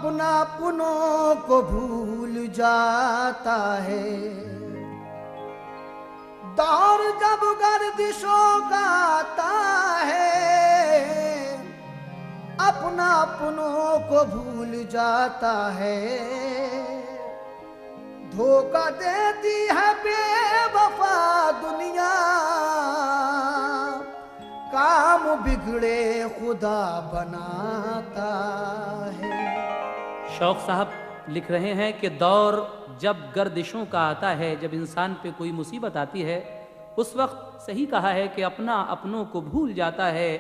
अपना अपनों को भूल जाता है। दौर जब गर्दिशों का आता है, अपना अपनों को भूल जाता है। धोखा देती है बेवफा दुनिया, काम बिगड़े खुदा बनाता है। शौक साहब लिख रहे हैं कि दौर जब गर्दिशों का आता है, जब इंसान पे कोई मुसीबत आती है, उस वक्त सही कहा है कि अपना अपनों को भूल जाता है।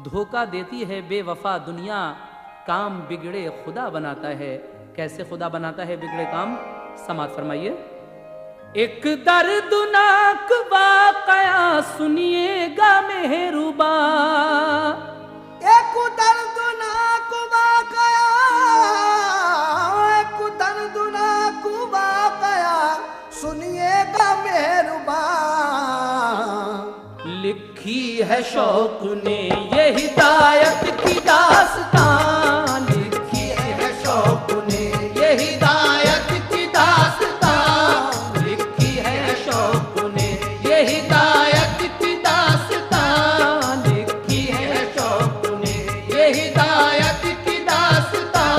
धोखा देती है बेवफा दुनिया, काम बिगड़े खुदा बनाता है। कैसे खुदा बनाता है बिगड़े काम? समात फरमाइए। एक दर्दनाक वाकया सुनिएगा मेहरुबा, एक दर्दनाक वाकया, एक दर्दनाक वाकया सुनिएगा मेहरुबा। लिखी है शौक ने ये हिदायत की दास्तां, लिखी है शौक ने ये हिदायत की दास्तां, लिखी है शौक ने ये हिदायत की दास्तां, लिखी है शौक ने ये हिदायत की दास्तां।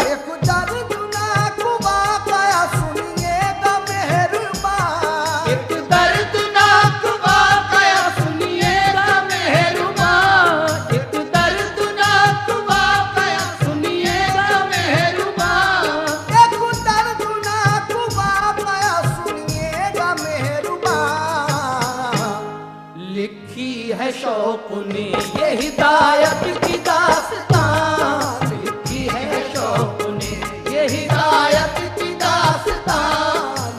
एक दर्दनाक वाकया सुनिएगा मेहरुबा, एक दर्दनाक वाकया सुनिएगा मेहरुबा, एक दर्दनाक वाकया सुनिएगा मेहरुबा, एक दर्दनाक वाकया सुनिएगा मेहरुबा। लिखी है शौक ने ये हिदायत की दास्तां, लिखी है शौक ने ये हिदायत की दास्तां,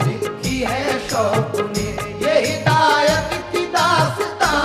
लिखी है शौक ने ये हिदायत की दास्तां।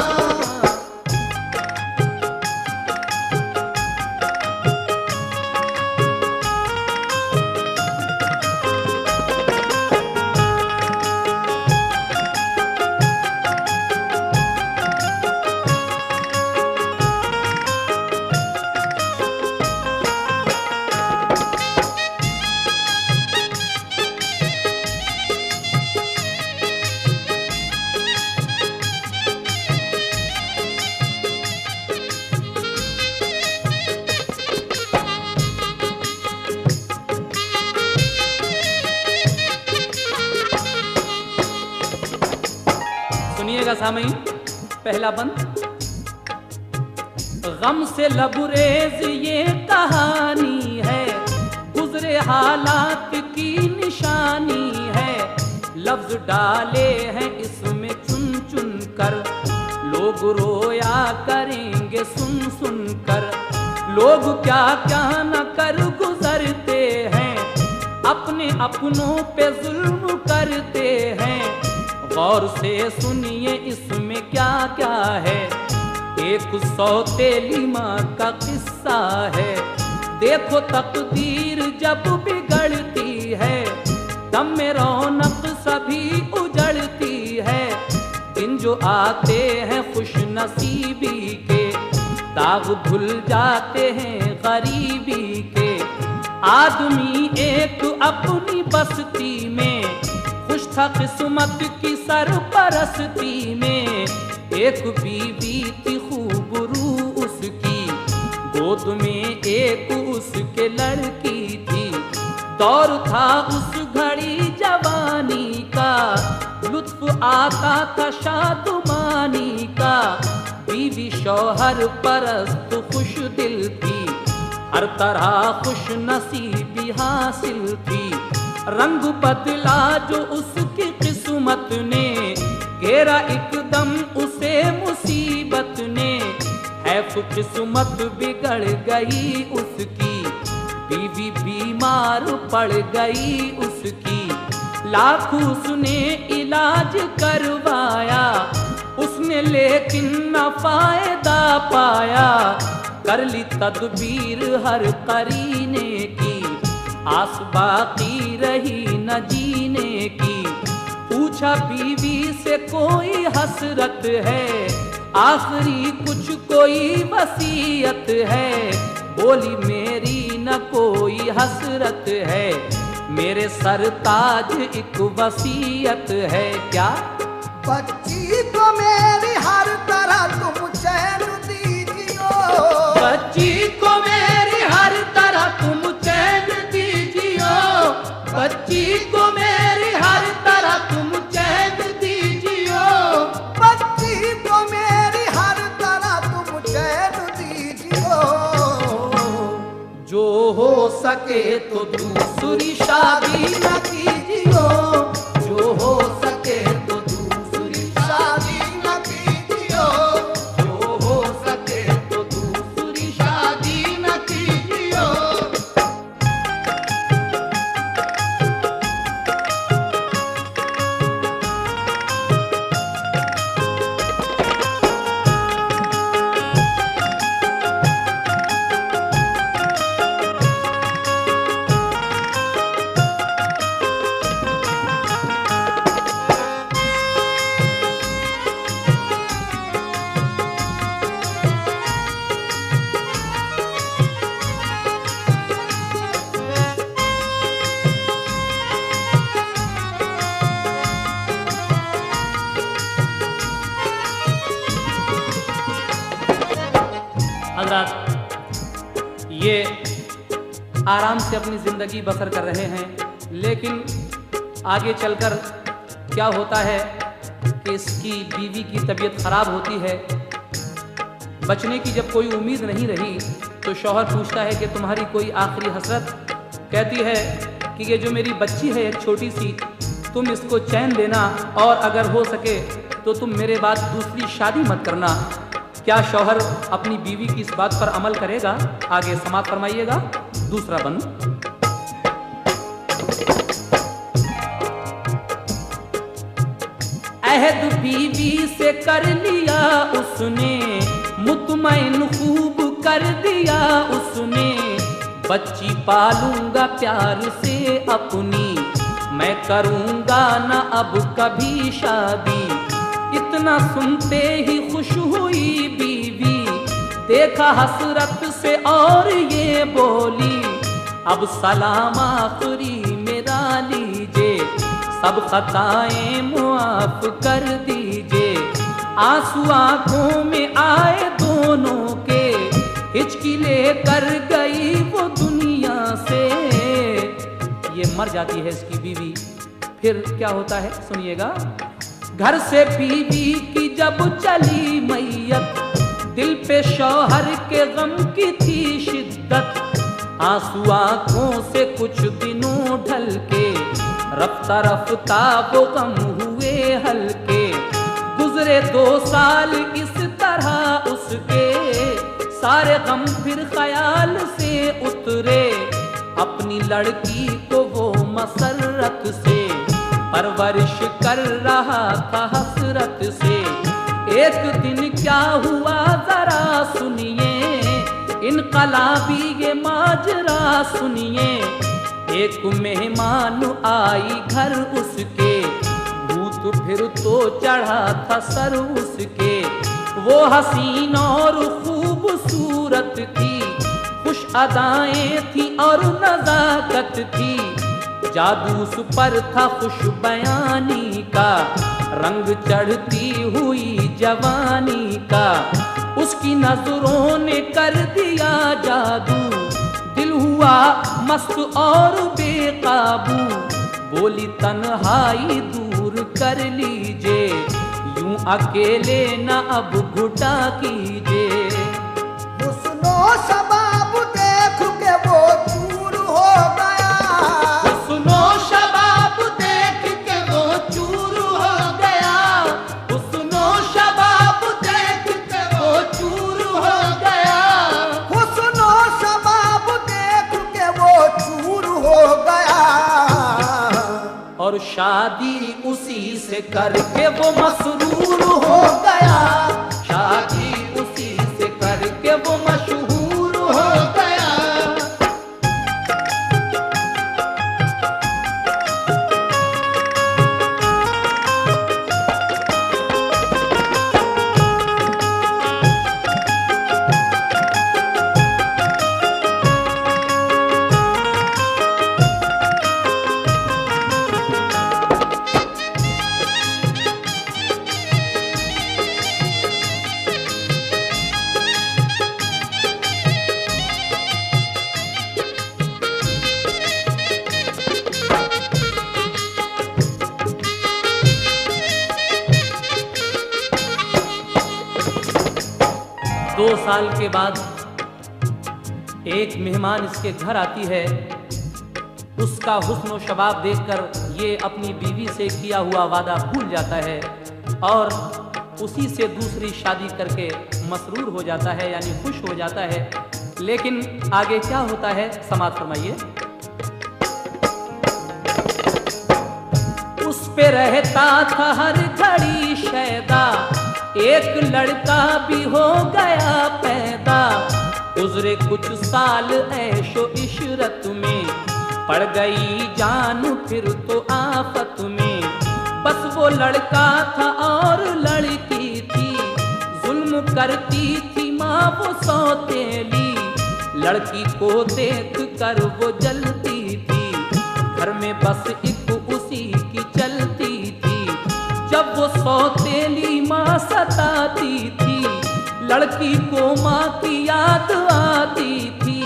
सुनिएगा सामईन, पहला बंद। गम से लबरेज ये कहानी है, गुजरे हालात की निशानी है। लफ्ज डाले हैं इसमें चुन चुन कर, लोग रोया करेंगे सुन सुन कर। लोग क्या क्या न कर गुजरते हैं, अपने अपनों पे जुल्म करते हैं। गौर से सुनिए इसमें क्या क्या है, एक सौतेली माँ का किस्सा है। देखो तकदीर जब बिगड़ती है, दम में रौनक सभी उजड़ती है। दिन जो आते हैं खुश नसीबी के, दाग धुल जाते हैं गरीबी के। आदमी एक अपनी बस्ती में, खुश था किस्मत की सरपरस्ती में। एक बीवी थी खूब रू उसकी, गोद में एक उसके लड़की थी। दौर था उस घड़ी जवानी का, लुत्फ आता था शादुमानी का। बीवी शौहर परस्त खुश दिल थी, हर तरह खुश नसीबी हासिल थी। रंग बदला जो उसकी किस्मत ने, घेरा एकदम उसे मुसीबत ने। हैफ किस्मत बिगड़ गई उसकी, बीवी बीमार पड़ गई उसकी। लाख उसने इलाज करवाया, उसने लेकिन न फायदा पाया। कर ली तदबीर हर करीने की, आस बाकी रही न जीने की। पूछा बीवी से कोई हसरत है, आखिरी कुछ कोई वसीयत है। बोली मेरी न कोई हसरत है, मेरे सरताज एक वसीयत है। क्या? बच्ची को मेरी हर तरह तुम चैन दीजियो, बच्ची को मेरी हर तरह तुम चैन दीजियो, बच्ची को मेरी हर तरह तुम चैन दीजियो, बच्ची को मेरी हर तरह तुम चैन दीजियो। जो हो सके तो दूसरी शादी न कीजियो, जो हो सके तो दूसरी शादी न कीजियो, जो हो सके तो दूसरी शादी न कीजियो। हज़रात, ये आराम से अपनी ज़िंदगी बसर कर रहे हैं, लेकिन आगे चलकर क्या होता है कि इसकी बीवी की तबीयत ख़राब होती है। बचने की जब कोई उम्मीद नहीं रही तो शौहर पूछता है कि तुम्हारी कोई आखिरी हसरत? कहती है कि ये जो मेरी बच्ची है एक छोटी सी, तुम इसको चैन देना और अगर हो सके तो तुम मेरे बाद दूसरी शादी मत करना। क्या शौहर अपनी बीवी की इस बात पर अमल करेगा? आगे समाप्त फरमाइएगा। दूसरा बंद। अहद बीवी से कर लिया उसने, मुतमईन खूब कर दिया उसने, बच्ची पालूंगा प्यार से अपनी, मैं करूंगा न अब कभी शादी। इतना सुनते ही खुश हुई बीवी, देखा हसरत से और ये बोली, अब सलाम आखिरी मेरा लीजिए, सब खताएं मुआफ कर दीजिए। आंसू आंखों में आए दोनों के, हिचकी लेकर गई वो दुनिया से। ये मर जाती है इसकी बीवी। फिर क्या होता है सुनिएगा। घर से बीवी की जब चली मैयत, दिल पे शौहर के गम की थी शिद्दत। आंसू आंखों से कुछ दिनों ढल के, रफ्ता रफ्ता वो गम हुए हल्के। गुजरे 2 साल इस तरह उसके, सारे गम फिर ख्याल से उतरे। अपनी लड़की को वो मसरत से परवरिश कर रहा था हसरत से। एक दिन क्या हुआ जरा सुनिए, इनकलाबी ये माजरा सुनिए। एक मेहमान आई घर उसके, भूत फिर तो चढ़ा था सर उसके। वो हसीन और खूबसूरत थी, खुश अदाएं थी और नजाकत थी। जादू उस पर था खुश बयानी का, रंग चढ़ती हुई जवानी का। उसकी नजरों ने कर दिया जादू, दिल हुआ मस्त और बेकाबू। बोली तन्हाई दूर कर लीजिए, यूं अकेले न अब घुटा कीजिए। हुस्नो शबाब देख के वो चूर हो गया, हुस्नो शबाब देख के वो चूर हो गया, हुस्नो शबाब देख के वो चूर हो गया, हुस्नो शबाब देख के वो चूर हो गया। और शादी उसी से करके वो मसरूर हो गया, शादी उसी से करके वो मशहूर हो गया। साल के बाद एक मेहमान इसके घर आती है। उसका हुस्न शबाब देखकर ये अपनी बीवी से किया हुआ वादा भूल जाता है और उसी से दूसरी शादी करके मसरूर हो जाता है, यानी खुश हो जाता है। लेकिन आगे क्या होता है समाप्त फरमाइए। उस पे रहता था हर घड़ी शैदा, एक लड़का भी हो गया पैदा। गुजरे कुछ साल ऐशो इशरत में, पड़ गई जान फिर तो आफत में। बस वो लड़का था और लड़की थी, जुल्म करती थी माँ वो सौतेली। लड़की को देख कर वो जलती थी, घर में बस एक उसी की चलती थी। जब वो सौतेली माँ सताती थी, लड़की को माँ की याद आती थी।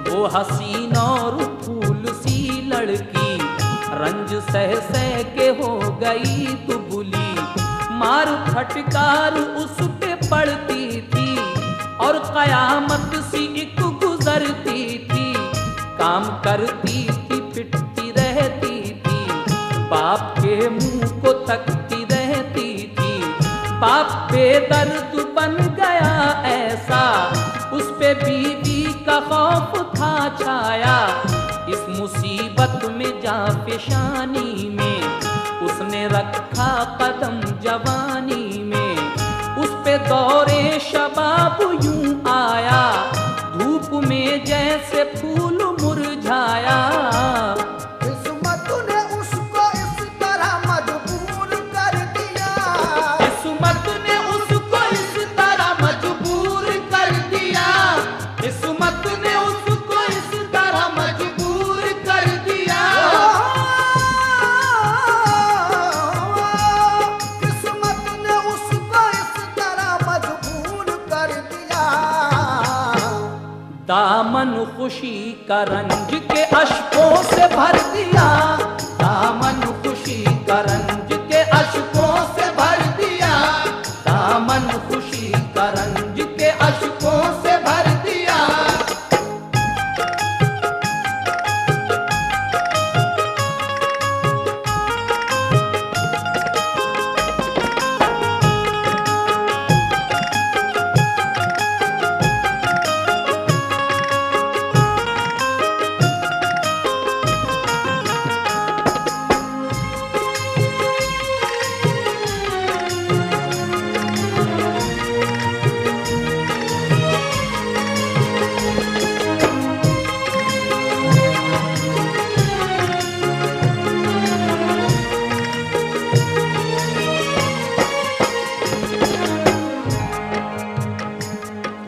वो हसीन और फूल सी लड़की रंज सह सह के हो गई दुबली। मार फटकार उस पे पड़ती थी और कयामत सी एक गुजरती थी। काम करती थी पिटती रहती थी, बाप के मुंह को तकती रहती थी। बाप बेदर्द बन गया ऐसा, उस पे बीवी का खौफ था छाया। इस मुसीबत में जा पेशानी में, उसने रखा कदम जवानी में। उस पे दौरे शबाब यूं आया, धूप में जैसे फूल मुरझाया। किस्मत ने उसको इस तरह मजबूर कर दिया, किस्मत ने उसको इस तरह मजबूर कर दिया। किस्मत ने उसको इस तरह मजबूर कर दिया। किस्मत ने उसको इस तरह मजबूर कर दिया। दामन खुशी का रंज के अश्कों से भर दिया। दामन खुशी का रंज के अश्कों से भर दिया। दामन खुशी का रंज के अश्कों से भर दिया।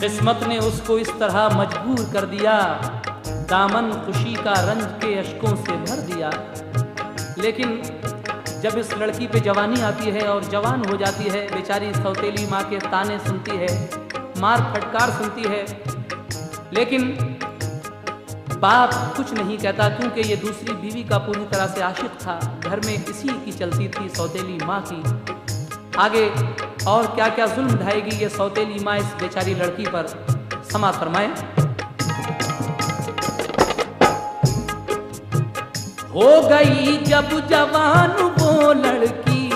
किस्मत ने उसको इस तरह मजबूर कर दिया, दामन खुशी का रंज के अश्कों से भर दिया। लेकिन जब इस लड़की पे जवानी आती है और जवान हो जाती है, बेचारी सौतेली माँ के ताने सुनती है, मार फटकार सुनती है। लेकिन बाप कुछ नहीं कहता, क्योंकि ये दूसरी बीवी का पूरी तरह से आशिक था। घर में इसी की चलती थी, सौतेली माँ की। आगे और क्या क्या जुल्म ढाएगी ये सौतेली माँ इस बेचारी लड़की पर, समाज फरमाए। हो गई जब जवान वो लड़की,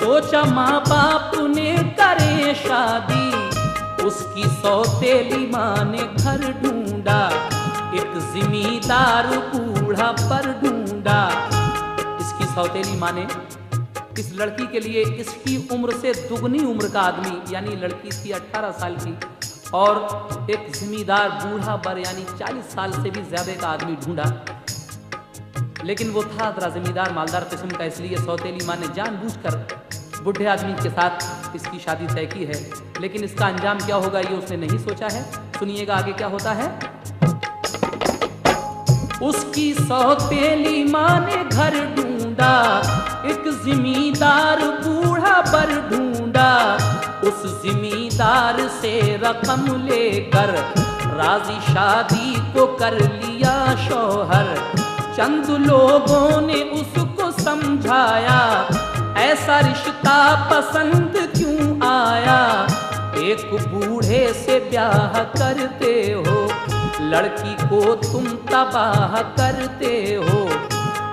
सोचा माँ बाप ने करे शादी। उसकी सौतेली माँ ने घर ढूंढा, एक जिम्मेदार बूढ़ा पर ढूंढा। इसकी सौतेली माँ ने इस लड़की के लिए इसकी उम्र से दुगनी उम्र का आदमी, यानी लड़की थी 18 साल की, और एक जिम्मेदार बूढ़ा बर यानी 40 साल से भी ज्यादा का आदमी ढूंढा। लेकिन वो था जरा जिम्मेदार मालदार किस्म का, इसलिए सौतेली माँ ने जानबूझकर बुढ़े आदमी के साथ इसकी शादी तय की है। लेकिन इसका अंजाम क्या होगा ये उसने नहीं सोचा है। सुनिएगा आगे क्या होता है। उसकी सौतेली माँ ने घर ढूंढा, एक जिम्मेदार बूढ़ा पर ढूंढा। उस जिम्मेदार से रकम लेकर राजी शादी को कर लिया शौहर। चंद लोगों ने उसको समझाया, ऐसा रिश्ता पसंद क्यों आया। एक बूढ़े से ब्याह करते हो, लड़की को तुम तबाह करते हो,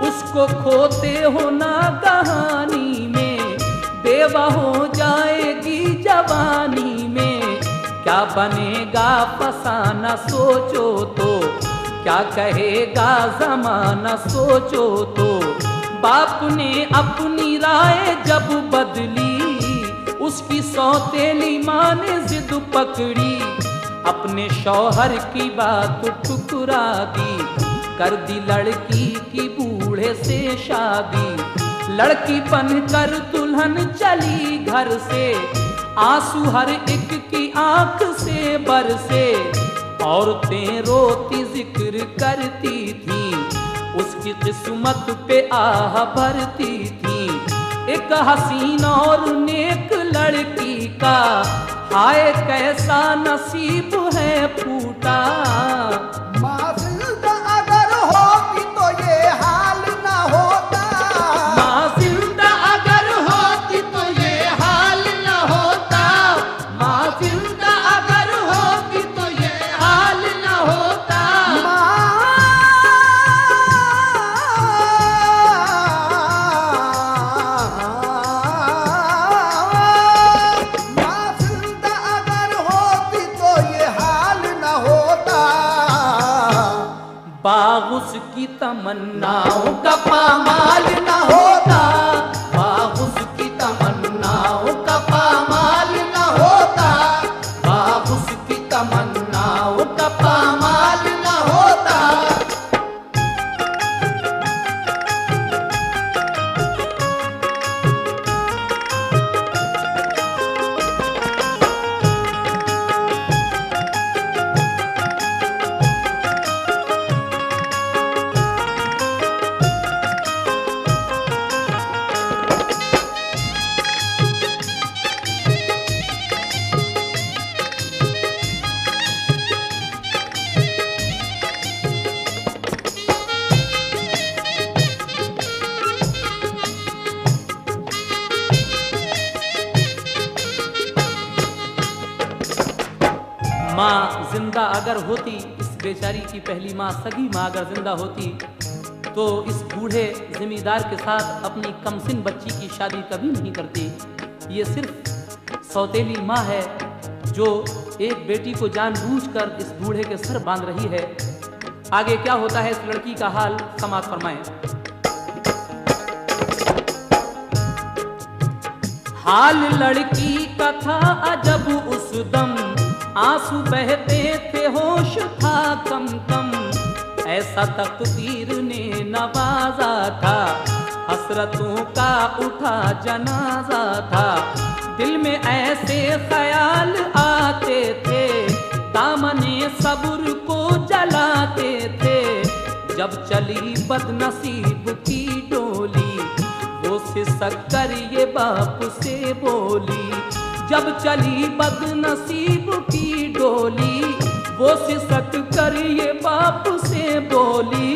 उसको खोते हो ना कहानी में, बेवा हो जाएगी जवानी में, क्या बनेगा फसाना सोचो तो, क्या कहेगा जमाना सोचो तो। बाप ने अपनी राय जब बदली, उसकी सौतेली माँ ने जिद पकड़ी, अपने शौहर की बात ठुकरा दी, कर दी लड़की की बूढ़े से शादी। लड़की बनकर दुल्हन चली घर से, आंसू हर एक की आंख से बरसे, औरतें रोती जिक्र करती थी, उसकी किस्मत पे आह भरती थी। एक हसीन और नेक लड़की का हाय कैसा नसीब है फूटा। माँ जिंदा अगर होती तो ये हाल ना होता, माँ जिंदा अगर होती तो ये हाल न होता, माँ जिंदा अगर होती तो ये हाल न होता। माँ जिंदा अगर होती तो ये हाल ना होता। बाग उसकी तमन्नाओं का पामाल न होता, बाग उसकी तमन्नाओं का पामाल न होता, बाग उसकी तमन्नाओं का पामाल न होता। माँ जिंदा अगर होती, इस बेचारी की पहली माँ सगी माँ अगर जिंदा होती तो इस बूढ़े जिम्मेदार के साथ अपनी कमसिन बच्ची की शादी कभी नहीं करती। ये सिर्फ सौतेली माँ है जो एक बेटी को जानबूझकर इस बूढ़े के सर बांध रही है। आगे क्या होता है इस लड़की का हाल समाज फरमाएं। हाल लड़की का था अजब उस दम, आंसू बहते थे होश था कम कम, ऐसा तकदीर ने नवाजा था, हसरतों का उठा जनाजा था। दिल में ऐसे ख्याल आते थे, दामने सब्र को जलाते थे, जब चली बदनसीब की डोली, वो सिसक कर ये बाप से बोली, जब चली बदनसीब की डोली, वो सिसक कर ये बाप से बोली।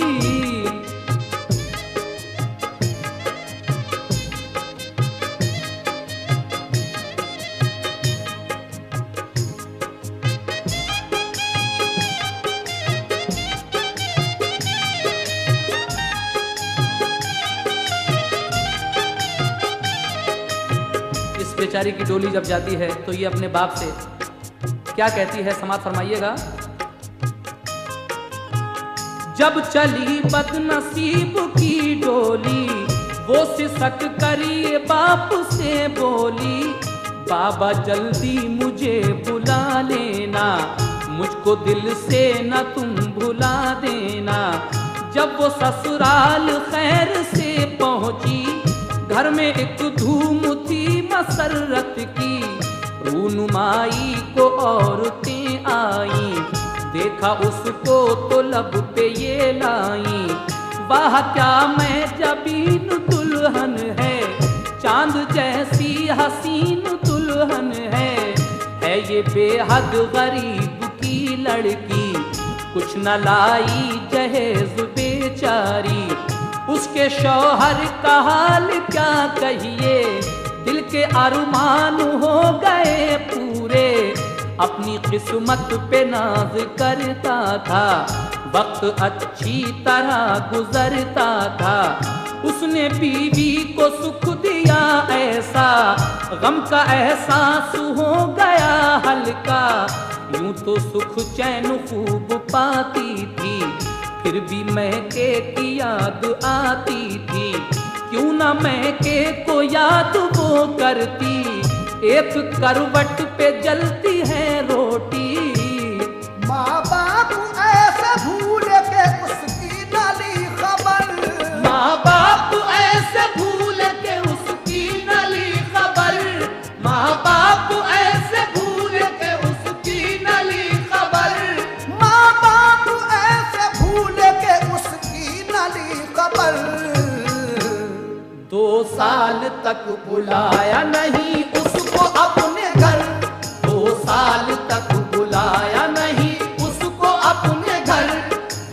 बेचारी की डोली जब जाती है तो ये अपने बाप से क्या कहती है, समाज फरमाइएगा। जब चली बदनसीब की डोली, वो सिसक करिए बाप से बोली, बाबा जल्दी मुझे बुला लेना, मुझको दिल से न तुम भुला देना। जब वो ससुराल खैर से पहुंची, घर में एक धूम थी मसरत की, रूनुमाई को औरतें आई, देखा उसको तो लब पे ये लाई, वाह क्या मैं जबीन दुल्हन है, चांद जैसी हसीन दुल्हन है ये बेहद गरीब की लड़की, कुछ न लाई जहेज बेचारी, उसके शौहर का हाल क्या कहिए, दिल के अरमान हो गए पूरे, अपनी किस्मत पे नाज करता था, वक्त अच्छी तरह गुजरता था। उसने बीवी को सुख दिया ऐसा, गम का एहसास हो गया हल्का। यूं तो सुख चैन खूब पाती थी, फिर भी महके की याद आती थी। क्यों ना महके को याद वो करती, एक करवट पे जलती है रोटी। माँ बाप ऐसे भूल के उसकी न ली खबर, माँ बाप ऐसे भूल के उसकी न ली खबर, माँ बाप ऐसे भूल के उसकी न ली खबर। माँ बाप ऐसे भूल के उसकी न ली खबर। 2 साल तक बुलाया नहीं उसको अपने घर, 2 साल तक बुलाया नहीं उसको अपने घर,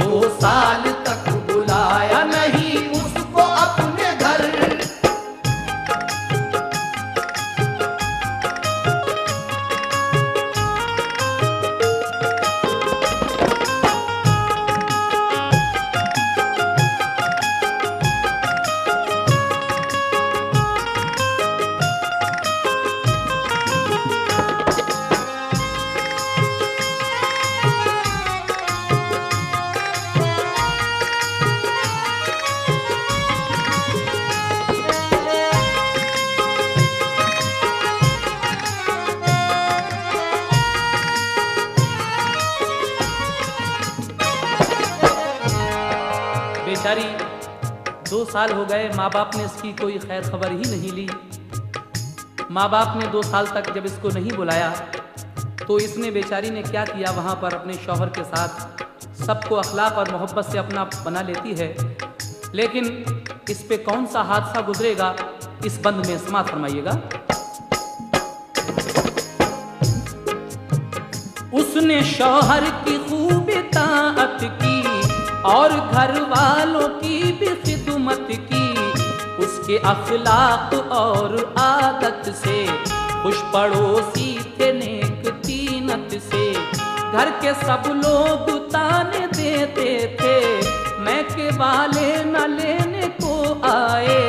2 साल तक बुलाया नहीं उसको अपने घर। बेचारी 2 साल हो गए, माँ बाप ने इसकी कोई खैर खबर ही नहीं ली। माँ बाप ने 2 साल तक जब इसको नहीं बुलाया तो इसने बेचारी ने क्या किया, वहाँ पर अपने शौहर के साथ सबको अखलाक और मोहब्बत से अपना बना लेती है। लेकिन इस पे कौन सा हादसा गुजरेगा, इस बंद में समाप्त फरमाइएगा। उसने शौहर की खूब इताअत की और घर वालों की भी खिदमत की। उसके अखलाक और आदत से खुश पड़ोसी थे नेक तीनत से। घर के सब लोग ताने देते थे, मैं के वाले न लेने को आए।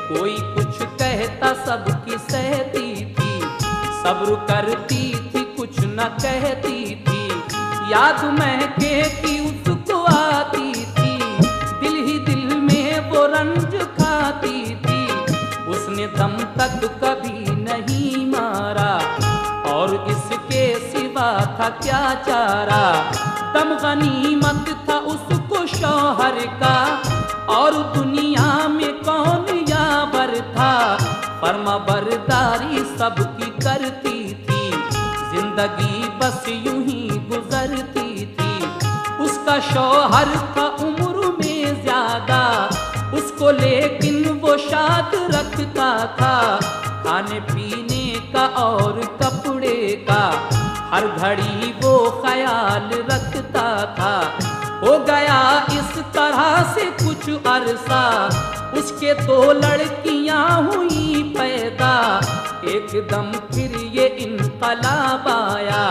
कोई कुछ कहता सबकी सहती थी, सब्र करती थी कुछ न कहती थी। याद महके की उसको आती थी, दिल ही दिल में वो रंज खाती थी। उसने दम तक कभी नहीं मारा और इसके सिवा था क्या चारा। दम गनीमत था उसको शौहर का और दुनिया में कौन यावर था। फर्मा बरदारी सबकी करती थी, जिंदगी बस यूं ही गुजरती थी। उसका शौहर था उम्र में ज्यादा, उसको लेकिन वो शाद रखता था। खाने पीने का और कपड़े का हर घड़ी वो ख्याल रखता था। हो गया इस तरह से कुछ अरसा, उसके 2 लड़कियां हुई पैदा। एकदम फिर ये इनकलाब आया,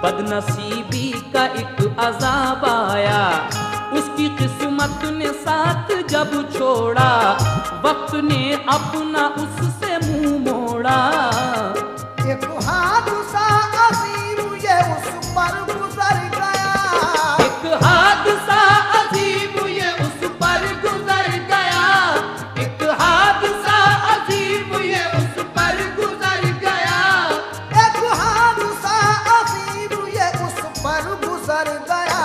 बदनसीबी का एक अजाब आया। उसकी किस्मत ने साथ जब छोड़ा, वक्त ने अपना उससे मुंह मोड़ा। एक हादसा अजीम ये उस पर गुजर गया, एक हादसा अजीब ये उस पर गुजर गया, एक हादसा अजीब ये उस पर गुजर गया। एक हादसा अजीम ये उस पर गुजर गया।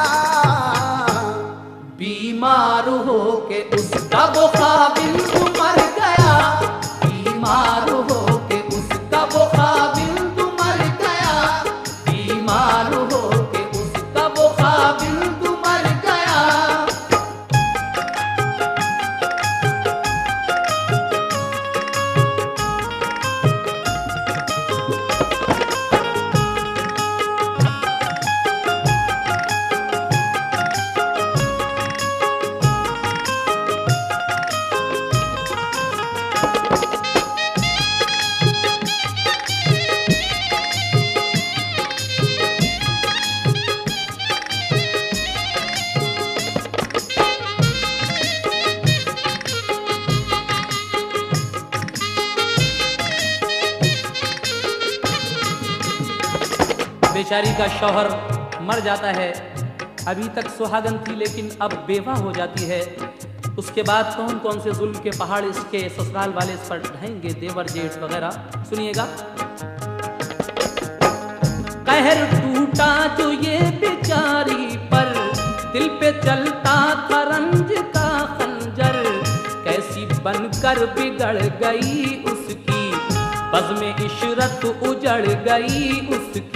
बीमार हो के उसका वो काबिल मर गया, बीमार हो के उसका वो काबिल मर गया, बीमार हो के उसका वो काबिल मर गया। बेचारी का शौहर मर जाता है। अभी तक सुहागन थी लेकिन अब बेवा हो जाती है। उसके बाद कौन कौन से जुल्म के पहाड़ इसके ससुराल वाले इस पर ढहेंगे, देवर जेठ वगैरह, सुनिएगा। कहर टूटा जो ये बेचारी पर, दिल पे चलता था रंज का खंजर, कैसी बनकर बिगड़ गई उसकी, बज़्म इशरत उजड़ गई उसकी।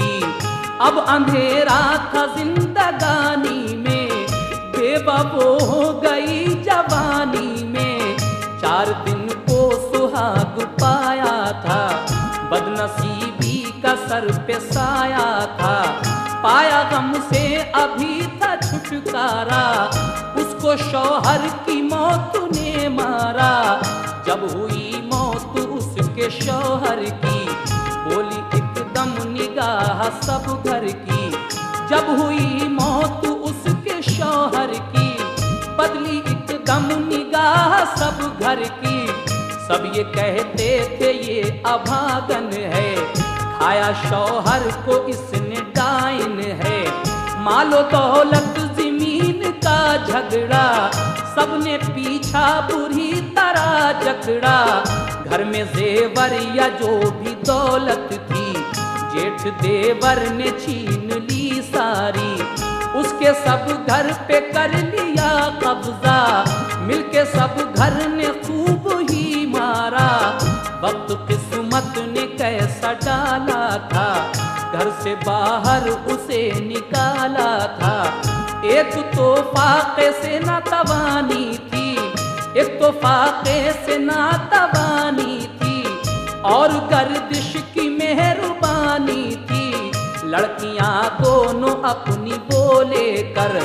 अब अंधेरा था जिंदगानी में, बेवा वो हो गई जवानी में। 4 दिन को सुहाग पाया था, बदनसीबी का सर पे साया था। पाया गम से अभी था छुटकारा, उसको शौहर की मौत ने मारा। जब हुई मौत उसके शौहर की, बोली एकदम निगाह सब घर की। जब हुई मौत उसके शौहर की, बदली एकदम निगाह सब घर की। सब ये कहते थे ये अभागन है, खाया शौहर को इसने डाइन है। मालो दौलत जमीन का झगड़ा, सबने पीछा बुरी तरह जकड़ा। घर में जेवर या जो भी दौलत थी, जेठ देवर ने छीन ली सारी। उसके सब घर पे कर लिया कब्जा, मिलके सब घर ने खूब ही मारा। वक्त किस्मत ने कैसा डाला था, घर से बाहर उसे निकाला था। एक तो फाके से ना तवानी थी, एक तो फाके से ना तवानी थी, और गर्दिश की मेहरबानी थी। लड़कियां दोनों अपनी बोले कर,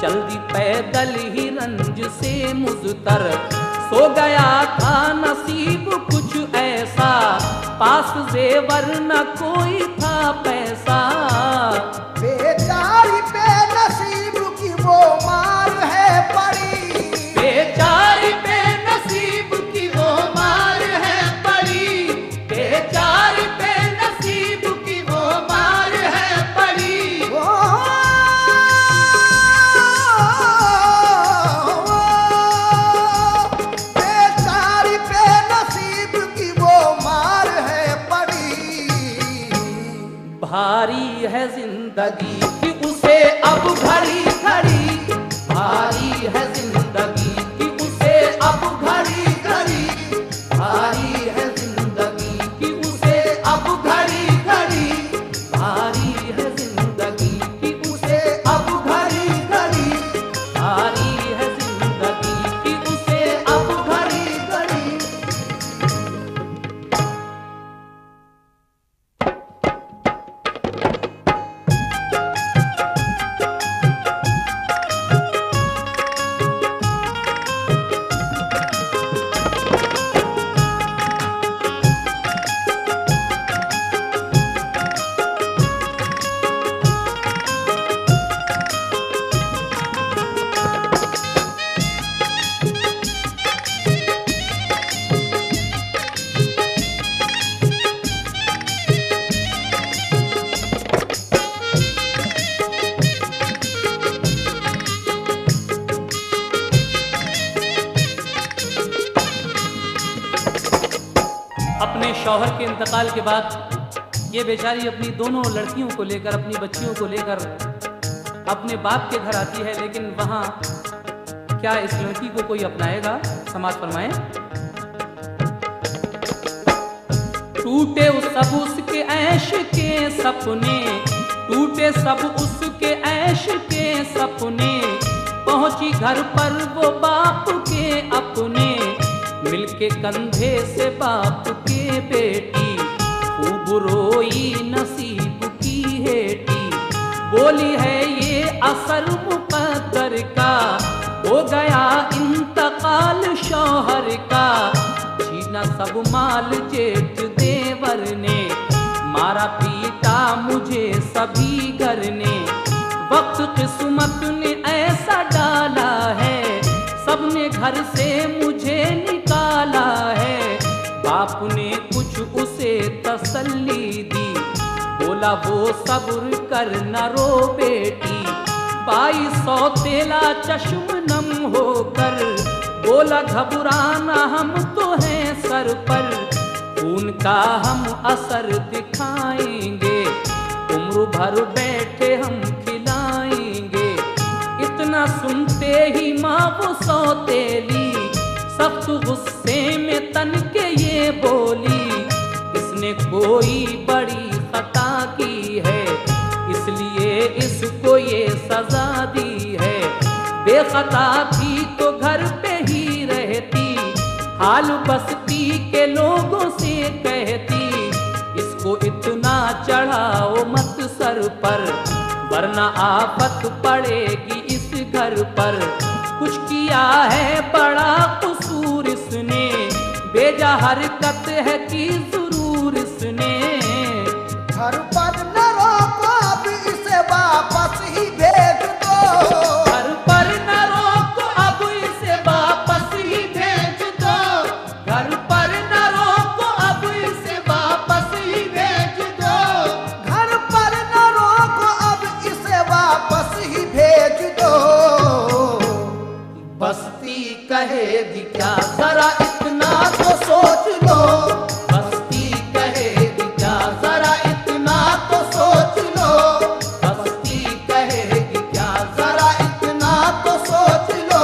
चल दी पैदल ही रंज से मुज़तर। सो गया था नसीब कुछ ऐसा, पास जेवर न कोई था पैसा। बेचारी पे नसीब की वो मार है पड़ी, बेचारी पे नसीब की वो मार है पड़ी, बेचारी पे नसीब की वो मार है पड़ी। बेचारी पे नसीब की वो मार है पड़ी। भारी है जिंदगी कि उसे अब घड़ी घड़ी, भारी है जिंदगी कि उसे अब घड़ी घड़ी, भारी है जिंदगी कि उसे अब घड़ी घड़ी, भारी है जिंदगी कि उसे अब घड़ी घड़ी, भारी है जिंदगी कि उसे अब घड़ी घड़ी। अपने शौहर के इंतकाल के बाद ये बेचारी अपनी दोनों लड़कियों को लेकर, अपनी बच्चियों को लेकर अपने बाप के घर आती है। लेकिन वहाँ क्या इस लड़की को कोई अपनाएगा? समाज फरमाए। टूटे सब उसके ऐश के सपने, टूटे सब उसके ऐश के सपने। पहुंची घर पर वो बाप के अपने, मिलके कंधे से बाप के बेटी, खूब रोई नसीब की हेटी। बोली है ये असर मुकद्दर का, हो गया इंतकाल शौहर का। छीना सब माल जेठ देवर ने, मारा पीटा मुझे सभी घर ने। वक्त किस्मत ने ऐसा डाला है, सबने घर से मुझे निकाला है। बाप ने कुछ उसे तसल्ली दी, बोला बोला वो सब्र कर न रो बेटी, 2200 तेला चश्म नम होकर, बोला घबराना हम तो हैं सर पर, खून का हम असर दिखाएंगे, उम्र भर बैठे हम खिलाएंगे। इतना सुनते ही माँ वो सौतेली, सख्त गुस्से में तन के ये बोली, इसने कोई बड़ी खता की है, इसलिए इसको ये सजा दी है। बेखता थी तो घर पे ही रहती, हाल बस्ती के लोगों से कहती, इसको इतना चढ़ाओ मत सर पर, वरना आफत पड़ेगी इस घर पर। कुछ किया है बड़ा कसूर इसने, बेजा हरकत है की जरूर इसने। घर पर न रोको अब इसे वापस ही भेज दो, घर पर न रोको अब इसे वापस ही भेज दो, घर पर न रोको अब इसे वापस ही भेज दो, घर पर न रोको अब इसे वापस ही भेज दो। बस्ती कहेगी क्या जरा इतना तो सोच लो, बस्ती कहेगी क्या जरा इतना तो सोच लो, बस्ती कहेगी क्या जरा इतना तो सोच लो।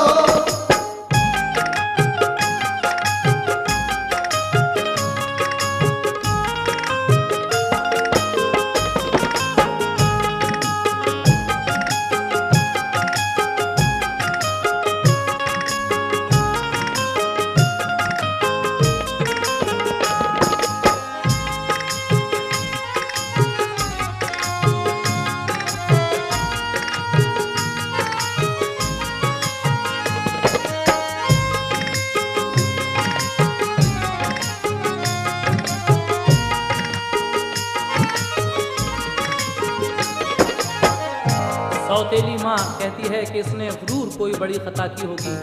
सौतेली माँ कहती है कि इसने जरूर कोई बड़ी खता की होगी,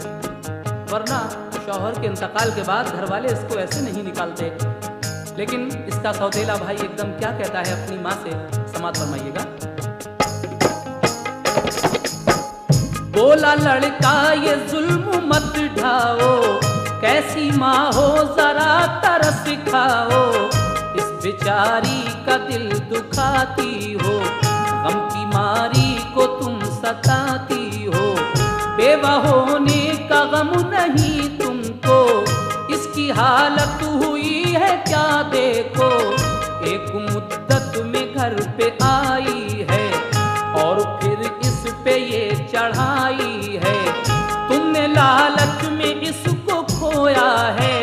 वरना शौहर के इंतकाल के बाद घर वाले इसको ऐसे नहीं निकालते। लेकिन इसका सौतेला भाई एकदम क्या कहता है अपनी माँ से, समात फरमाइएगा। बोला लड़का ये जुल्म मत ढाओ, कैसी माँ हो जरा तरस खाओ, इस बेचारी का दिल दुखाती हो, गम की मारी को तुम सताती हो, बेवा होने का गम नहीं तुमको, इसकी हालत हुई है क्या देखो, एक मुद्दत में घर पे आई है और फिर इस पे ये चढ़ाई है, तुमने लालच में इसको खोया है,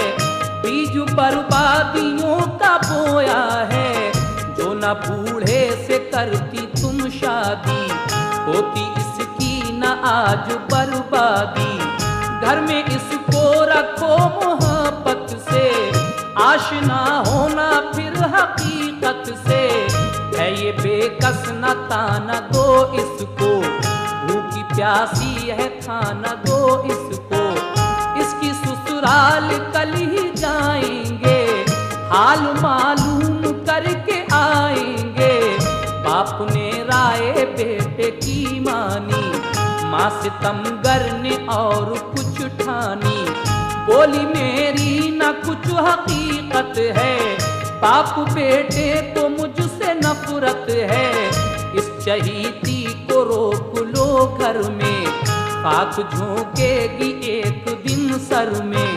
बीज बर्बादियों का बोया है, जो न बूढ़े से करती तुम शादी, होती इसकी न आज बर्बादी। घर में इसको रखो मोहब्बत से, आशना होना फिर हकीकत से, है ये बेकस न ताना दो इसको, भूखी प्यासी है खाना दो इसको, इसकी ससुराल कल ही जाएंगे, हाल मालूम करके आएंगे। बाप ने राय बेटे की मानी, माँ सितमगर ने और कुछ ठानी, बोली मेरी न कुछ हकीकत है, बाप बेटे को मुझसे नफरत है, इस चहीती को रोक लो घर में, खाक झोंकेगी एक दिन सर में,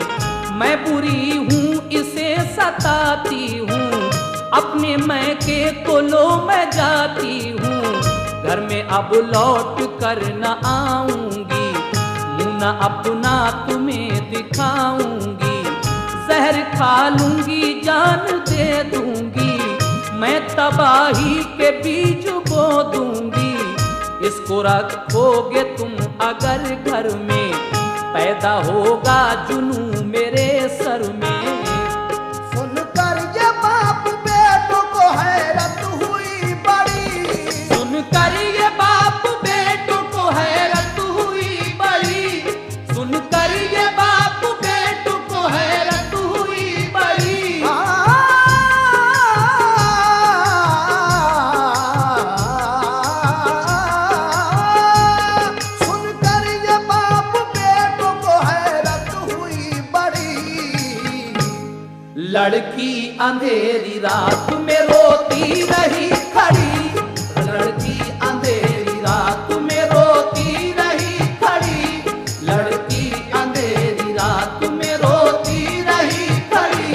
मैं बुरी हूँ इसे सताती हूँ, अपने मैके को लो मैं जाती हूँ, घर में अब लौट कर न आऊंगी, मुँह न अपना तुम्हें दिखाऊंगी, जहर खा लूंगी जान दे दूंगी, मैं तबाही के बीज बो दूंगी, इसको रखोगे तुम अगर घर में, पैदा होगा जुनू मेरे सर में। सुनकर ये बाप बेटों को हैरत हुई बड़ी, सुनकर ये बाप बेटों को हैरत हुई बड़ी, सुनकर ये बाप बेटों को हैरत हुई बड़ी। लड़की अंधेरी रात में रोती रही खड़ी, लड़की अंधेरी रात में रोती रही खड़ी, लड़की अंधेरी रात में रोती रही खड़ी।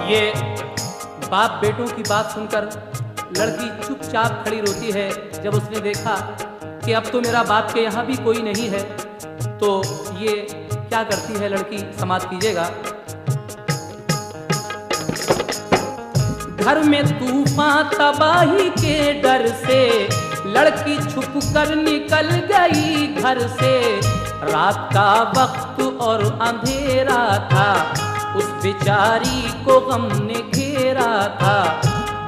ये बाप बेटों की बात सुनकर लड़की चुपचाप खड़ी रोती है। जब उसने देखा कि अब तो मेरा बाप के यहाँ भी कोई नहीं है, तो ये क्या करती है लड़की, समाप्त कीजिएगा। घर में तूफान तबाही के डर से लड़की छुप कर निकल गई घर से। रात का वक्त और अंधेरा था, उस बेचारी को गम ने घेरा था।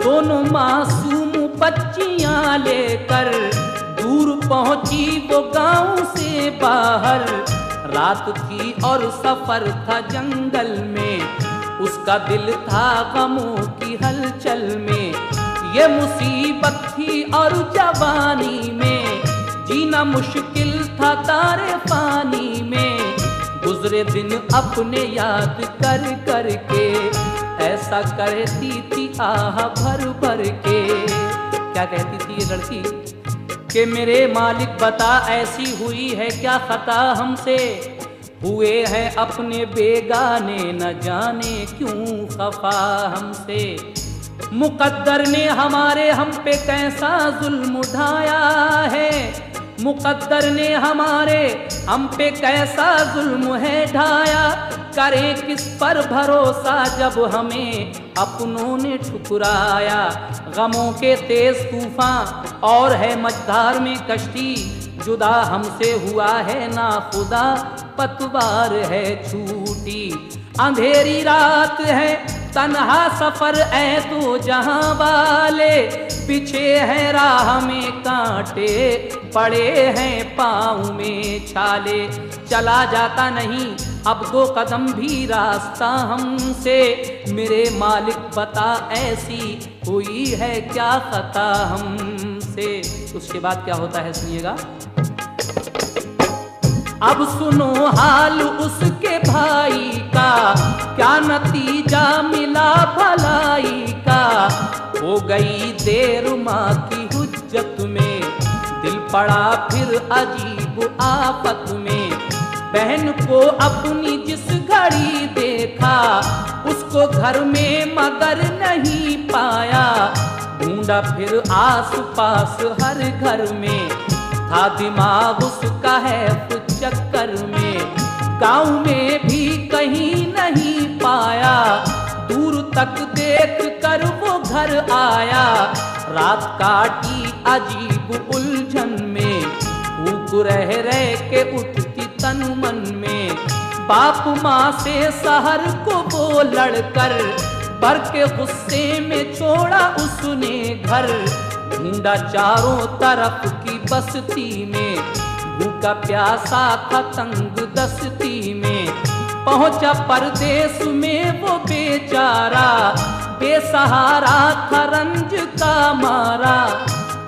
दोनों मासूम बच्चियां लेकर दूर पहुंची वो गांव से बाहर। रात थी और सफर था जंगल में, उसका दिल था गमों की हलचल में। ये मुसीबत थी और जवानी में, जीना मुश्किल था तारे पानी में। गुजरे दिन अपने याद कर कर के, ऐसा करती थी आह भर भर के। क्या कहती थी ये लड़की कि मेरे मालिक बता ऐसी हुई है क्या खता हमसे। हुए हैं अपने बेगाने न जाने क्यों खफा हमसे। मुकद्दर ने हमारे हम पे कैसा जुल्म उठाया है, मुकद्दर ने हमारे हम पे कैसा जुल्म है ढाया। करें किस पर भरोसा जब हमें अपनों ने ठुकराया। गमों के तेज तूफान और है मझधार में कश्ती, जुदा हमसे हुआ है ना खुदा पतवार है छूटी। अंधेरी रात है तन्हा सफर ऐ तो जहां वाले, पीछे है राह में कांटे पड़े हैं पाँव में छाले। चला जाता नहीं अब 2 कदम भी रास्ता हमसे, मेरे मालिक बता ऐसी हुई है क्या खता हमसे। उसके बाद क्या होता है सुनिएगा। अब सुनो हाल उसके भाई का, क्या नतीजा मिला भलाई का। हो गई देर माँ की हुज्जत में, दिल पड़ा फिर अजीब आफत में। बहन को अपनी जिस घड़ी देखा, उसको घर में मगर नहीं पाया। ढूंढा फिर आस पास हर घर में, था दिमाग उसका है चक्कर में। गांव में भी कहीं नहीं पाया, दूर तक देख कर वो घर आया। रात काटी अजीब उलझन में, भूख रह के उठती तन मन में। बाप माँ से शहर को वो लड़कर, भर के गुस्से में छोड़ा उसने घर। ढूंढा चारों तरफ की बस्ती में, भूखा प्यासा था तंग दस्ती में। पहुंचा परदेश में वो बेचारा, बेसहारा था रंज का मारा।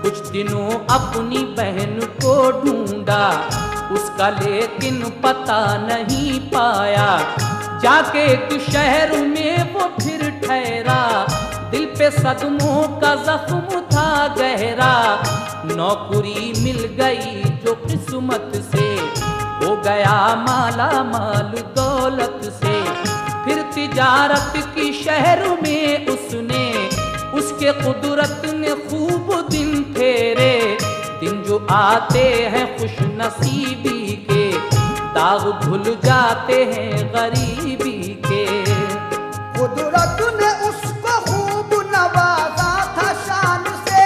कुछ दिनों अपनी बहन को ढूंढा, उसका लेकिन पता नहीं पाया। जाके एक शहर में वो फिर ठहरा, दिल पे सदमों का जख्म था गहरा। नौकरी मिल गई जो किस्मत से, हो गया माला माल दौलत से। फिर तिजारत की शहर में उसने, उसके कुदरत ने खूब दिन फेरे। दिन जो आते हैं खुश नसीबी के, दाग धुल जाते हैं गरीबी के। कुदरत ने उसको खूब नवाजा था शान से,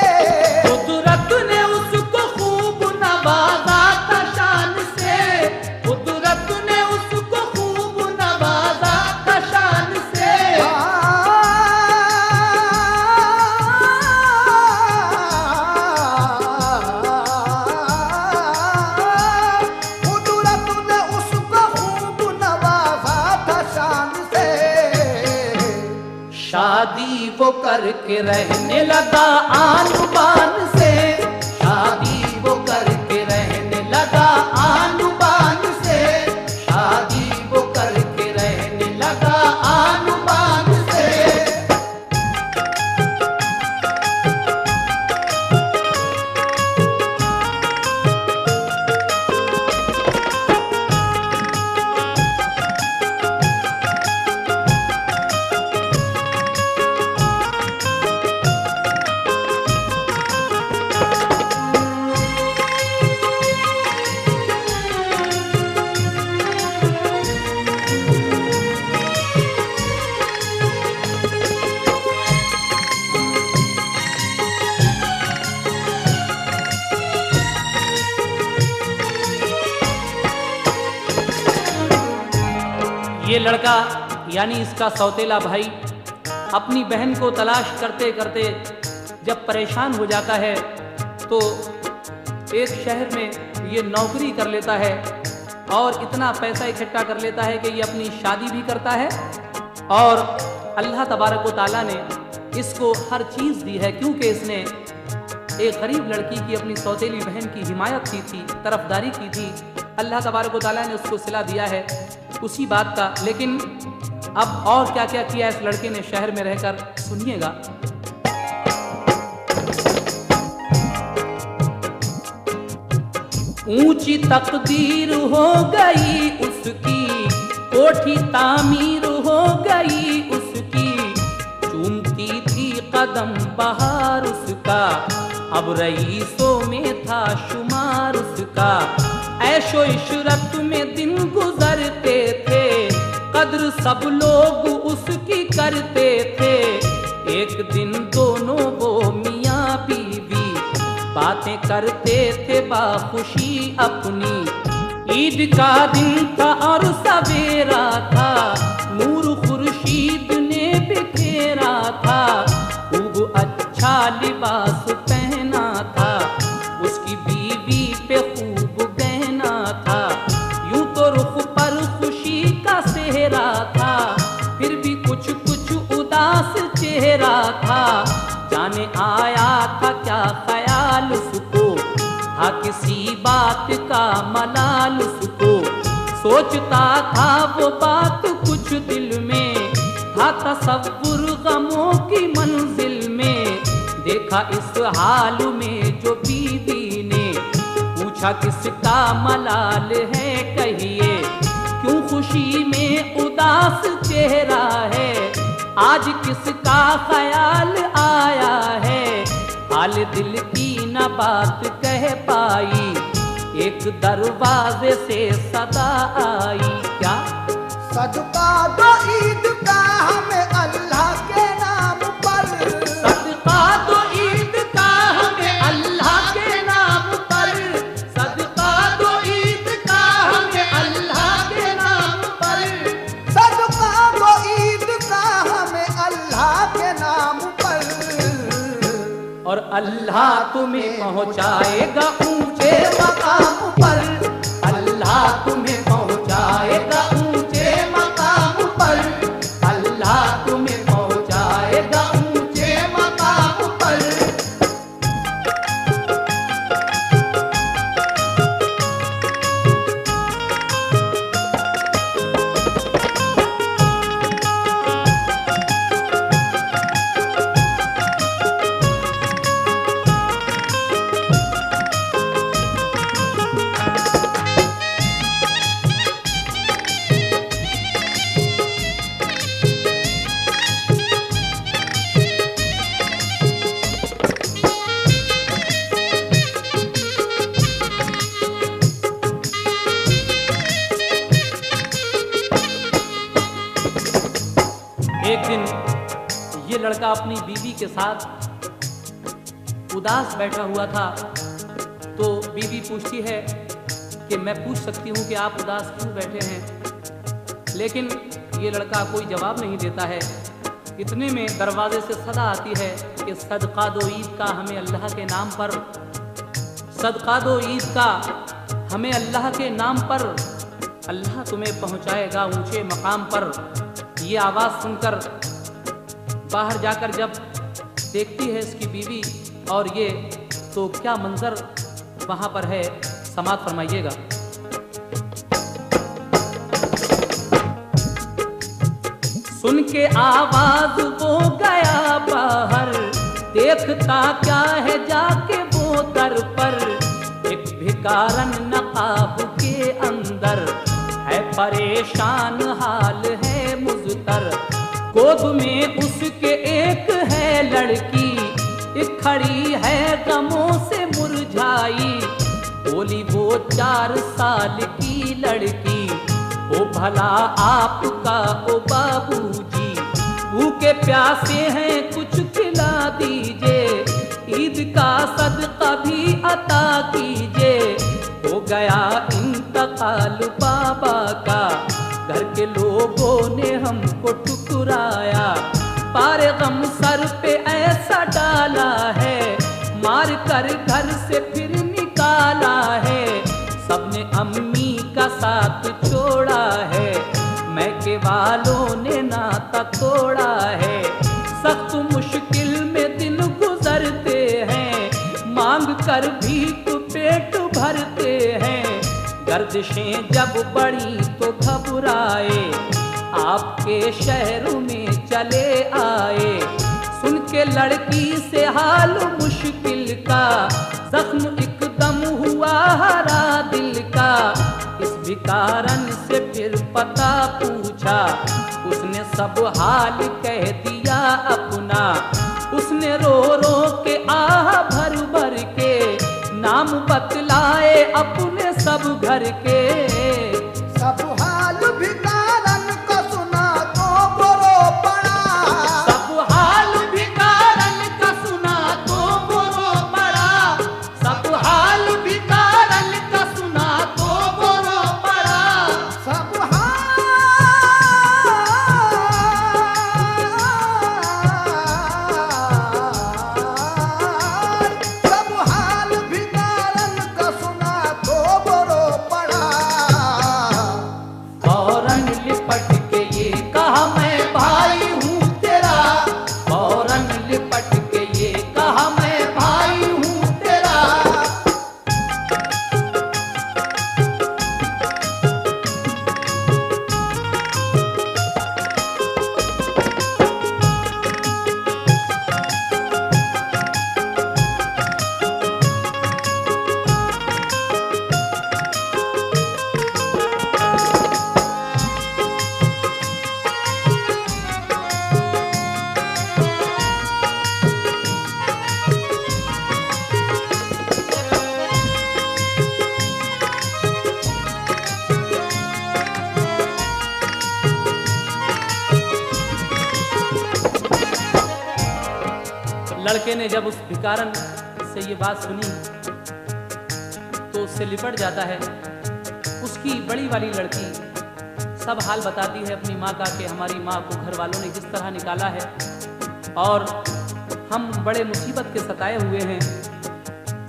शादी वो करके रहने लगा आन बान से, शादी वो करके रहने लगा आन बान से, शादी वो करके रहने लगा आन बान से। ये लड़का यानी इसका सौतेला भाई अपनी बहन को तलाश करते करते जब परेशान हो जाता है तो एक शहर में ये नौकरी कर लेता है और इतना पैसा इकट्ठा कर लेता है कि ये अपनी शादी भी करता है और अल्लाह तबारक व तआला ने इसको हर चीज़ दी है, क्योंकि इसने एक गरीब लड़की की अपनी सौतेली बहन की हिमायत की थी, तरफदारी की थी। अल्लाह तबारक व तआला ने उसको सिला दिया है उसी बात का। लेकिन अब और क्या क्या किया इस लड़के ने शहर में रहकर, सुनिएगा। ऊंची तकदीर हो गई उसकी, कोठी तामीर हो गई उसकी, चूमती थी कदम बहार उसका, अब रईसों में था शुमार उसका। ऐशो इशरत में दिन गुजरते थे, कद्र सब लोग उसकी करते थे। एक दिन दोनों वो मियाँ बीवी बातें करते थे बाखुशी अपनी। ईद का दिन था और सवेरा था, नूर खुर्शीद ने बिखेरा था। खूब अच्छा लिबास पहना था, उसकी बीवी पे खूब गहना था। यूं तो रुख पर खुशी का सेहरा था, फिर भी कुछ कुछ उदास चेहरा था। जाने आया था क्या ख्याल उसको, था किसी बात का मलाल उसको। सोचता था वो बात कुछ दिल में, था तसव्वुर गमों की मंजिल में। देखा इस हाल में जो बीवी ने, पूछा किसका मलाल है कहिए, क्यों खुशी में उदास चेहरा है। आज किसका ख्याल आया है, हाल दिल की न बात कह पाई। एक दरवाजे से सदा आई, क्या सदका दो ईद का हमें अल्लाह के नाम पर, सदका दो ईद का हमें अल्लाह के नाम पर, सदका दो ईद का हमें अल्लाह के नाम पर, सदका दो ईद का हमें अल्लाह के नाम पर। और अल्लाह तुम्हें पहुँचाएगा ऊंचे मकाम पर, अल्लाह तुम्हें पहुँचाएगा ऊंचे मकाम पर, अल्लाह तुम्हें पहुँचाएगा ऊंचे मकाम पर। एक दिन ये लड़का अपनी बीवी के साथ उदास बैठा हुआ था, तो बीवी पूछती है कि मैं पूछ सकती हूँ कि आप उदास क्यों बैठे हैं। लेकिन ये लड़का कोई जवाब नहीं देता है। इतने में दरवाजे से सदा आती है कि सदका दो ईद का हमें अल्लाह के नाम पर, सदका दो ईद का हमें अल्लाह के नाम पर, अल्लाह तुम्हें पहुँचाएगा ऊंचे मकाम पर। ये आवाज़ सुनकर बाहर जाकर जब देखती है इसकी बीवी और ये, तो क्या मंजर वहां पर है, समात फरमाइएगा। सुन के आवाज वो गया बाहर, देखता क्या है जाके वो दर पर। एक भिकारन नकाब के अंदर है परेशान, हाल है मुज़तर। गोद में उसके एक है लड़की, एक खड़ी है गमों से मुरझाई। बोली वो 4 साल की लड़की, ओ भला आपका ओ बाबूजी, भूखे प्यासे हैं कुछ खिला दीजिए, ईद का सदका भी अता कीजिए। हो गया इंतकाल बाबा का, घर के लोगों ने हमको ठुकराया। पारे गम सर पे ऐसा डाला है, मार कर घर से फिर निकाला है। सबने अम्मी का साथ छोड़ा है, मैके वालों ने नाता तोड़ा है। सख्त मुश्किल में दिन गुजरते हैं, मांग कर भी तो पेट भरते हैं। गर्दिशें जब बढ़ी तो घबराए, आपके शहर में चले आए। सुन के लड़की से हाल मुश्किल का, जख्म एकदम हुआ हरा दिल का। इस भिकारन से फिर पता पूछा, उसने सब हाल कह दिया अपना। उसने रो रो के आह भर भर के, नाम बतलाए अपने सब घर के। सब हाल भिकारन को सुना तो बुरो पड़ा, सब हाल भिकारन का सुना तो बुरो पड़ा, सब हाल भिकारन का सुना तो बुरो पड़ा। सब हाल भिकारन को सुना तो बुरो पड़ा। फौरन लिपट के ये कहा मैं भाई हूँ तेरा, फौरन लिपट के ये कहा मैं भाई हूँ तेरा। लड़के ने जब उस भिकारन से ये बात सुनी तो उससे लिपट जाता है। उसकी बड़ी वाली लड़की सब हाल बताती है अपनी माँ का कि हमारी माँ को घर वालों ने किस तरह निकाला है और हम बड़े मुसीबत के सताए हुए हैं।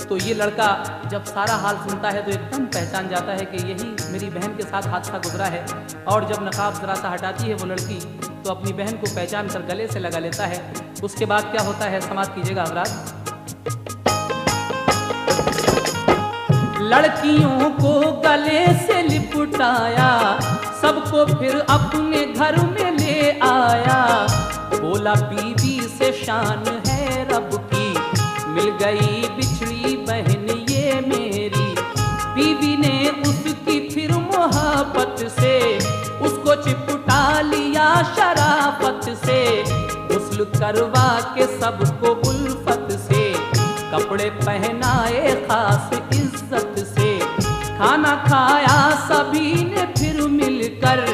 तो ये लड़का जब सारा हाल सुनता है तो एकदम पहचान जाता है कि यही मेरी बहन के साथ हादसा गुजरा है। और जब नकाब जरा सा हटाती है वो लड़की तो अपनी बहन को पहचान कर गले से लगा लेता है। उसके बाद क्या होता है समाप्त कीजिएगा हज़रात। लड़कियों को गले से लिपटाया, सबको फिर अपने घर में ले आया। बोला बीवी से शान है रब की, मिल गई बिछड़ी बहन ये मेरी। बीवी ने उसकी फिर मोहब्बत से उसको चिपटा लिया शराफत से। गुस्ल करवा के सबको उल्फत से, कपड़े पहनाए खास इज्जत से। खाना खाया सभी ने फिर मिलकर,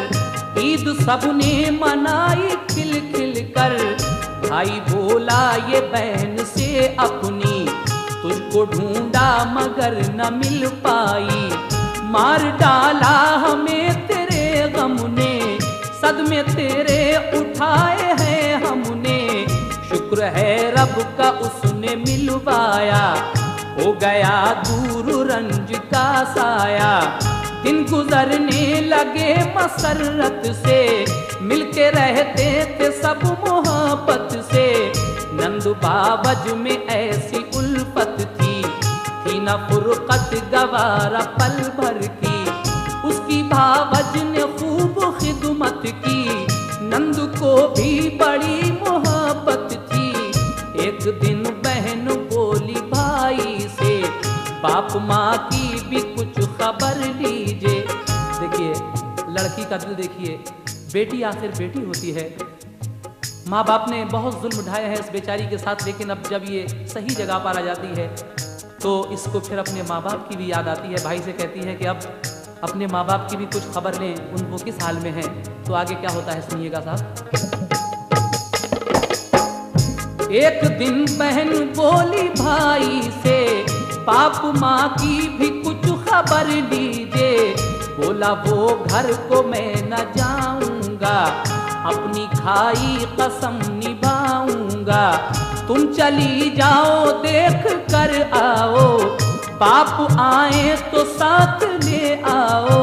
ईद सबने मनाई खिल खिल कर। भाई बोला ये बहन से अपनी, तुझको ढूंढा मगर न मिल पाई। मार डाला हमें तेरे गम ने, सदमे तेरे उठाए हैं हमने। शुक्र है रब का उसने मिलवाया, हो गया दूर रंज का साया। दिन गुजरने लगे मसरत से, मिलके रहते थे सब मोहब्बत से। भावज में ऐसी उल्फत थी न फुरकत गवारा पल भर की। उसकी भावज ने खूब खिदमत की, नंद को भी बड़ी मोहब्बत थी। एक दिन बहन बोली भाई से, बाप माँ की भी कुछ खबर लीजिए। देखिए लड़की का दिल देखिए, बेटी आखिर बेटी होती है। माँ बाप ने बहुत जुल्म उठाए हैं इस बेचारी के साथ, लेकिन अब जब ये सही जगह पर आ जाती है तो इसको फिर अपने माँ बाप की भी याद आती है। भाई से कहती है कि अब अपने माँ बाप की भी कुछ खबर लें, वो किस हाल में हैं। तो आगे क्या होता है सुनिएगा साहब। एक दिन बहन बोली भाई से, बाप माँ की भी कुछ खबर लीजिए। बोला वो घर को मैं न जाऊंगा, अपनी खाई कसम निभाऊंगा। तुम चली जाओ देख कर आओ, बाप आए तो साथ ले आओ।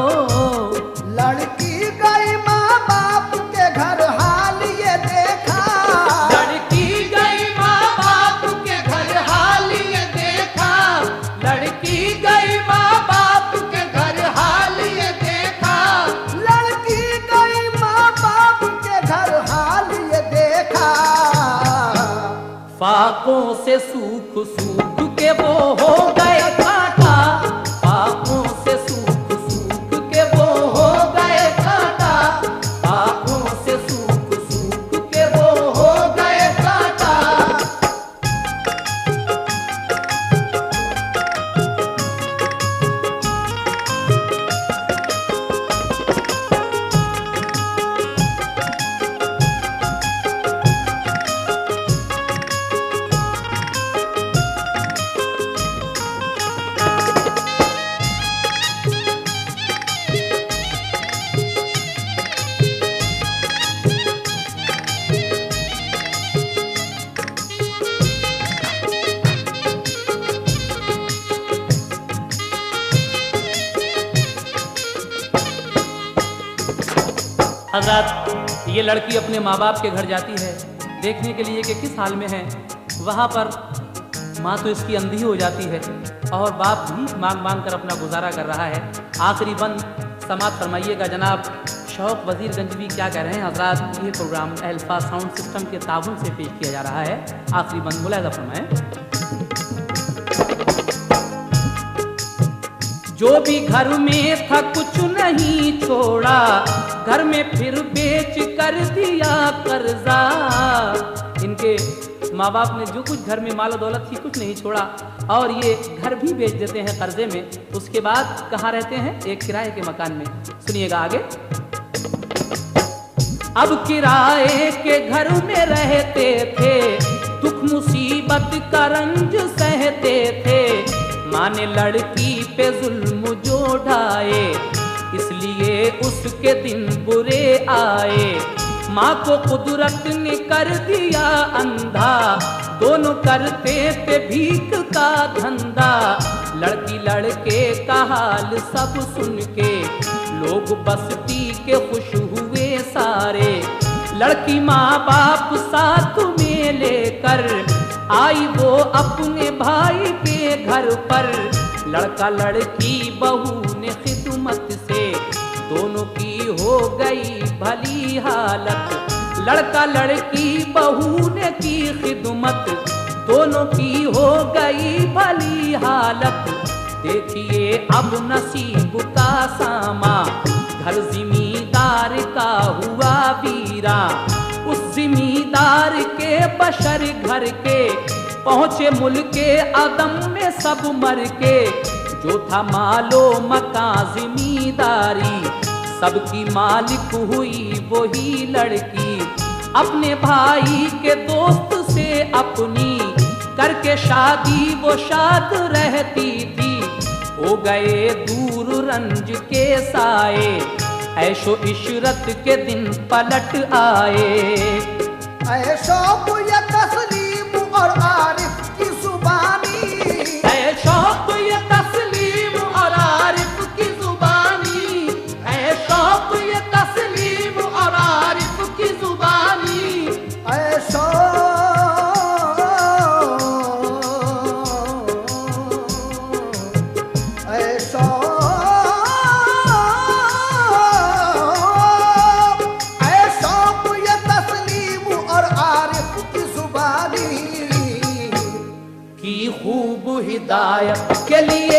लड़की गई माँ बाप के घर हाल ये देखा, लड़की गई माँ बाप के घर हाल ये देखा, लड़की गई माँ बाप के घर हाल ये देखा, लड़की गई माँ बाप के घर हाल ये देखा। फाकों से सूख सूख के वो हो गए कांटा, फाकों से सूख सूख के वो हो गए कांटा, फाकों से सूख सूख के वो हो गए कांटा। हज़रत ये लड़की अपने माँ बाप के घर जाती है देखने के लिए कि किस हाल में है। वहाँ पर माँ तो इसकी अंधी हो जाती है और बाप भी मांग मांग कर अपना गुजारा कर रहा है। आखिरी बंद समाप्त फरमाइएगा जनाब शौक वजीरगंज भी क्या कह रहे हैं हज़रत। ये प्रोग्राम अल्फा साउंड सिस्टम के ताउन से पेश किया जा रहा है। आखिरी बंद मुलाहिज़ा फरमाएं। जो भी घर में था कुछ नहीं छोड़ा, घर में फिर बेच कर दिया कर्जा। इनके माँ बाप ने जो कुछ घर में माल दौलत थी कुछ नहीं छोड़ा और ये घर भी बेच देते हैं कर्जे में। उसके बाद कहाँ रहते हैं? एक किराए के मकान में। सुनिएगा आगे। अब किराए के घर में रहते थे, दुख मुसीबत का रंज सहते थे। माँ ने लड़की पे जुल्म जो ढाए, इसलिए उसके दिन बुरे आए। माँ को कुदरत ने कर दिया अंधा, दोनों करते थे भीख का धंधा। लड़की लड़के का हाल सब सुन के लोग बस्ती के खुश हुए सारे। लड़की माँ बाप साथ में लेकर आई वो अपने भाई के घर पर। लड़का लड़की बहू ने खिदमत से दोनों की हो गई भली हालत। लड़का लड़की बहू ने की खिदमत, दोनों की हो गई भली हालत। देखिए अब नसीब का सामा, घर जिमीदार का हुआ वीरा। उस जिमीदार के बशर घर के पहुँचे मुल्के अदम में सब मर के। जो था मालो मकान जिमीदारी, सबकी मालिक हुई वही लड़की। अपने भाई के दोस्त से अपनी करके शादी वो शाद रहती थी। हो गए दूर रंज के साए, ऐशो इशरत के दिन पलट आए। ऐशो ये तस्लीम और आरिफ की जुबानी, ऐशो ये तस्लीम और आरिफ की जुबानी, ऐशो ये तस्लीम और आरिफ की जुबानी। ऐशो हिदायत के लिए